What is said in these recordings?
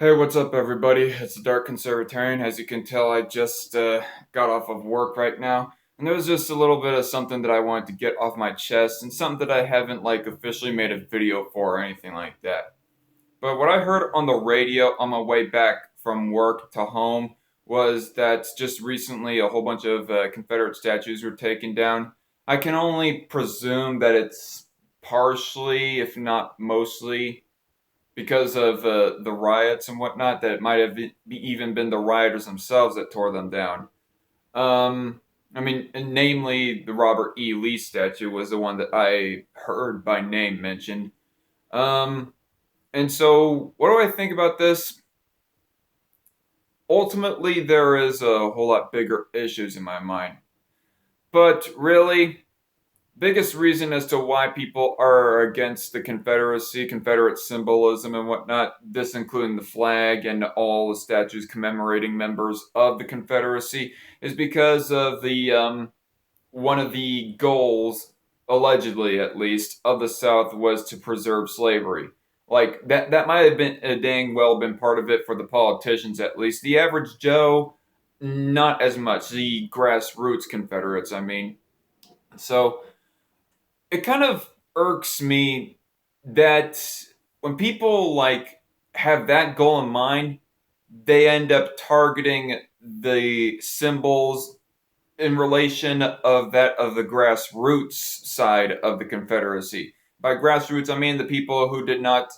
Hey, what's up, everybody? It's the Dark Conservatarian. As you can tell, I just got off of work right now, and there was just a little bit of something that I wanted to get off my chest, and something that I haven't officially made a video for or anything like that. But what I heard on the radio on my way back from work to home was that just recently a whole bunch of Confederate statues were taken down. I can only presume that it's partially, if not mostly, because of the riots and whatnot, that it might have even been the rioters themselves that tore them down. I mean, namely, the Robert E. Lee statue was the one that I heard by name mentioned. Um, and so, what do I think about this? Ultimately, there is a whole lot bigger issues in my mind. But really, biggest reason as to why people are against the Confederacy, Confederate symbolism, and whatnot, this including the flag and all the statues commemorating members of the Confederacy, is because of the one of the goals, allegedly at least, of the South was to preserve slavery. Like that might have been dang well been part of it for the politicians at least. The average Joe, not as much. The grassroots Confederates, I mean. So it kind of irks me that when people have that goal in mind, they end up targeting the symbols in relation of that of the grassroots side of the Confederacy. By grassroots, I mean the people who did not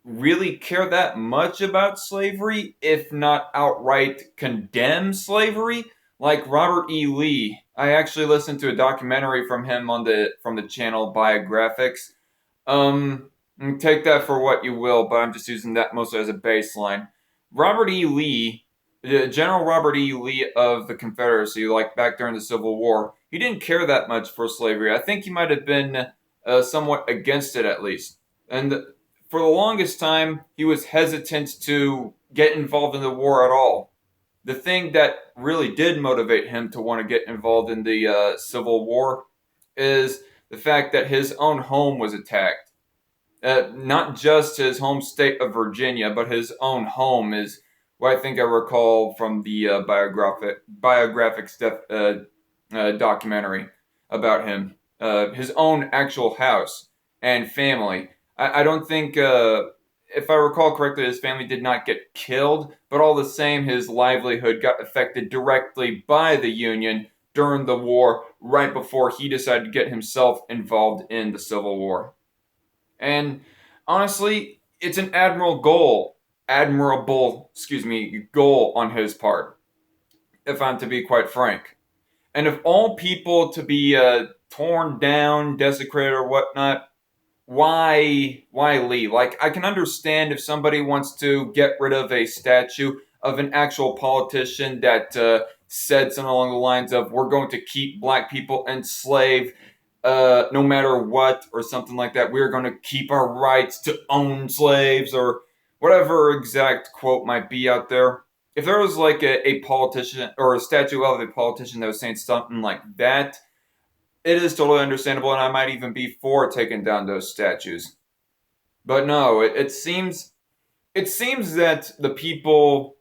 really care that much about slavery, if not outright condemn slavery, like Robert E. Lee. I actually listened to a documentary from him on the channel Biographics. Um, Take that for what you will, but I'm just using that mostly as a baseline. Robert E. Lee, General Robert E. Lee of the Confederacy, like back during the Civil War, he didn't care that much for slavery. I think he might have been somewhat against it at least. And for the longest time, he was hesitant to get involved in the war at all. The thing that really did motivate him to want to get involved in the Civil War is the fact that his own home was attacked. Not just his home state of Virginia, but his own home is what I think I recall from the documentary about him. His own actual house and family. I don't think, if I recall correctly, his family did not get killed, but all the same, his livelihood got affected directly by the Union during the war, right before he decided to get himself involved in the Civil War. And honestly, it's an goal on his part, if I'm to be quite frank. And if all people to be torn down, desecrated, or whatnot, why Lee? Like, I can understand if somebody wants to get rid of a statue of an actual politician that said something along the lines of "We're going to keep black people enslaved, no matter what," or something like that. We're going to keep our rights to own slaves, or whatever exact quote might be out there. If there was like a politician or a statue of a politician that was saying something like that, it is totally understandable, and I might even be for taking down those statues. But no, it seems that the people,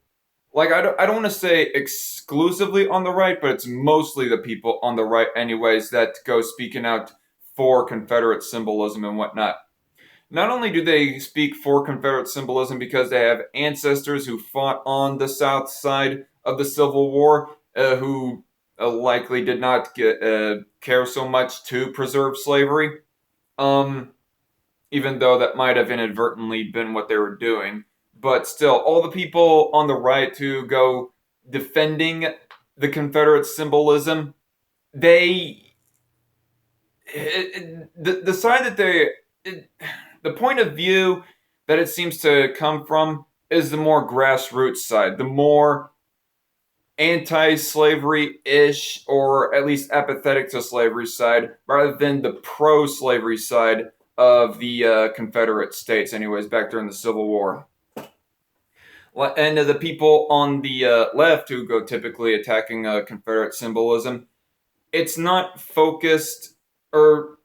like, I don't want to say exclusively on the right, but it's mostly the people on the right anyways that go speaking out for Confederate symbolism and whatnot. Not only do they speak for Confederate symbolism because they have ancestors who fought on the South side of the Civil War, who likely did not care so much to preserve slavery, um, even though that might have inadvertently been what they were doing. But still, all the people on the right who go defending the Confederate symbolism, they the side that it, the point of view that it seems to come from is the more grassroots side, the more anti-slavery ish, or at least apathetic to slavery side, rather than the pro-slavery side of the Confederate States, anyways, back during the Civil War. And the people on the left who go typically attacking Confederate symbolism, it's not focused, or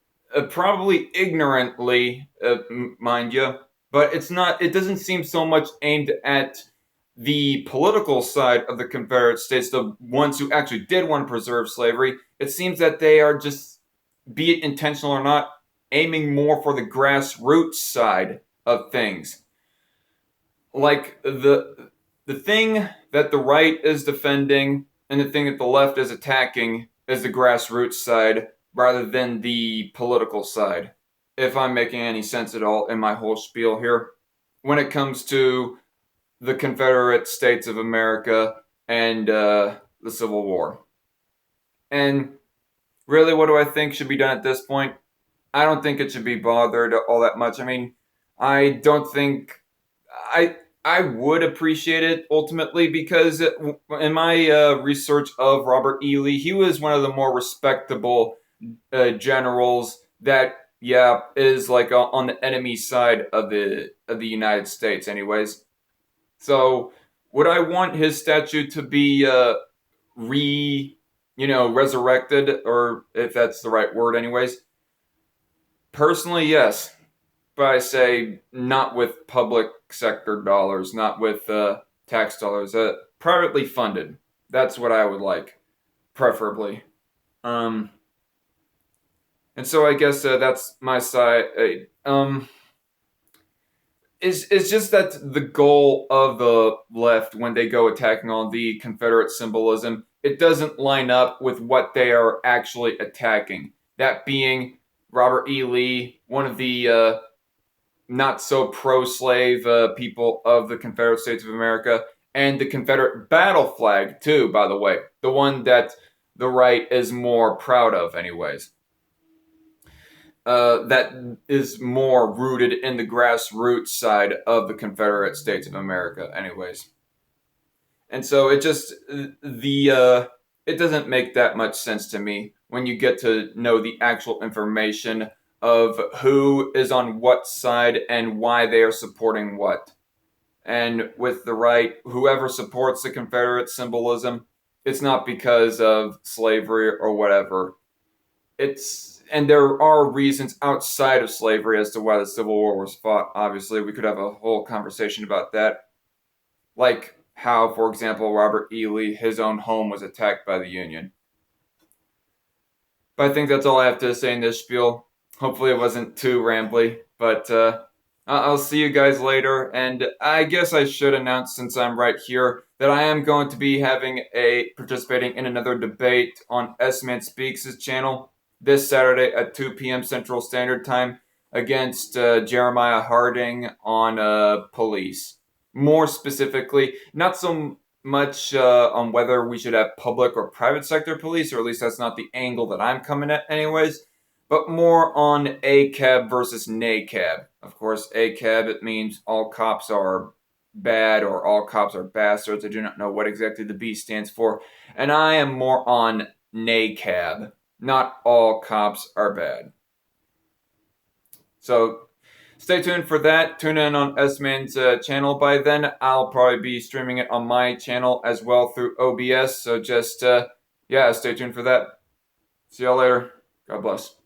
probably ignorantly, mind you, but it's not. It doesn't seem so much aimed at the political side of the Confederate States, the ones who actually did want to preserve slavery. It seems that they are just, be it intentional or not, aiming more for the grassroots side of things. Like the thing that the right is defending and the thing that the left is attacking is the grassroots side rather than the political side. If I'm making any sense at all in my whole spiel here, when it comes to the Confederate States of America and the Civil War. And really, what do I think should be done at this point? I don't think it should be bothered all that much. I mean, I don't think I I would appreciate it ultimately because in my research of Robert E. Lee, he was one of the more respectable generals that is like on the enemy side of the United States, anyways. So would I want his statue to be re resurrected, or if that's the right word, anyways? Personally, yes. But I say not with public sector dollars, not with tax dollars. Privately funded. That's what I would like, preferably. Um, and so I guess that's my side. It's just that the goal of the left when they go attacking on the Confederate symbolism, it doesn't line up with what they are actually attacking. That being Robert E. Lee, one of the not so pro slave people of the Confederate States of America, and the Confederate battle flag, too, by the way. The one that the right is more proud of, anyways. That is more rooted in the grassroots side of the Confederate States of America, anyways. And so it doesn't make that much sense to me when you get to know the actual information of who is on what side and why they are supporting what. And with the right, whoever supports the Confederate symbolism, it's not because of slavery or whatever. And there are reasons outside of slavery as to why the Civil War was fought. Obviously, we could have a whole conversation about that. Like how, for example, Robert E. Lee, his own home was attacked by the Union. But I think that's all I have to say in this spiel. Hopefully, it wasn't too rambly, but I'll see you guys later. And I guess I should announce, since I'm right here, that I am going to be participating in another debate on S-Man Speaks' channel this Saturday at 2 p.m. Central Standard Time against Jeremiah Harding on police. More specifically, not so much on whether we should have public or private sector police, or at least that's not the angle that I'm coming at, anyways, but more on ACAB versus NACAB. Of course, ACAB, it means all cops are bad or all cops are bastards. I do not know what exactly the B stands for. And I am more on NACAB. Not all cops are bad. So stay tuned for that. Tune in on S-Man's channel. By then, I'll probably be streaming it on my channel as well through OBS. So just, stay tuned for that. See y'all later. God bless.